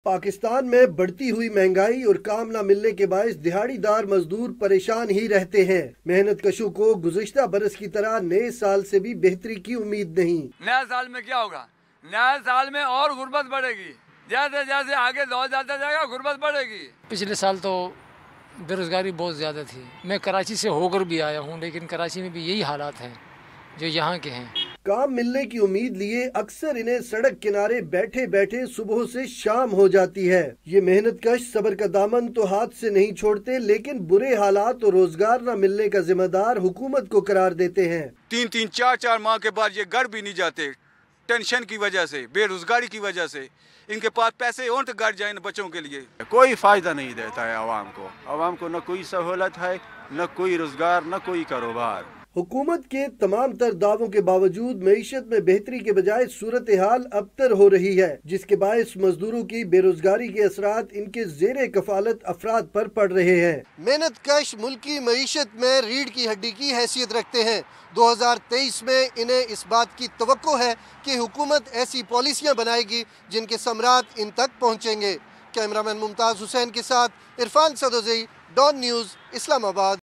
پاکستان میں بڑھتی ہوئی مہنگائی اور کام نہ ملنے کے باعث دہاڑی دار مزدور پریشان ہی رہتے ہیں۔ محنت کشوں کو گزشتہ برس کی طرح نئے سال سے بھی بہتری کی امید نہیں۔ نئے سال میں کیا ہوگا؟ نئے سال میں اور غربت بڑھے گی، جیسے جیسے آگے دور جاتا جائے گا غربت بڑھے گی۔ پچھلے سال تو بے روزگاری بہت زیادہ تھی۔ میں کراچی سے ہو کر بھی آیا ہوں، لیکن کراچی میں بھی یہی حالات ہیں جو یہاں کے ہیں۔ کام ملنے کی امید لیے اکثر انہیں سڑک کنارے بیٹھے بیٹھے صبح سے شام ہو جاتی ہے۔ یہ محنت کش صبر کا دامن تو ہاتھ سے نہیں چھوڑتے، لیکن برے حالات اور روزگار نہ ملنے کا ذمہ دار حکومت کو قرار دیتے ہیں۔ 3-4 ماہ کے بعد یہ گھر بھی نہیں جاتے، ٹینشن کی وجہ سے، بے روزگاری کی وجہ سے۔ ان کے پاس پیسے ہوں تو گھر جائیں بچوں کے لیے۔ کوئی فائدہ نہیں دیتا ہے عوام کو نہ کوئی سہولت ہے، نہ کوئی روزگار، نہ کوئی کاروبار۔ حکومت کے تمام تر دعووں کے باوجود معیشت میں بہتری کے بجائے صورتحال ابتر ہو رہی ہے، جس کے باعث مزدوروں کی بے روزگاری کے اثرات ان کے زیر کفالت افراد پر پڑ رہے ہیں۔ محنت کش ملکی معیشت میں ریڑھ کی ہڈی کی حیثیت رکھتے ہیں۔ 2023 میں انہیں اس بات کی توقع ہے کہ حکومت ایسی پالیسیاں بنائے گی جن کے ثمرات ان تک پہنچیں گے۔ کیمرامین ممتاز حسین کے ساتھ عرفان صدوزئی، ڈان نیوز، اسلام آباد۔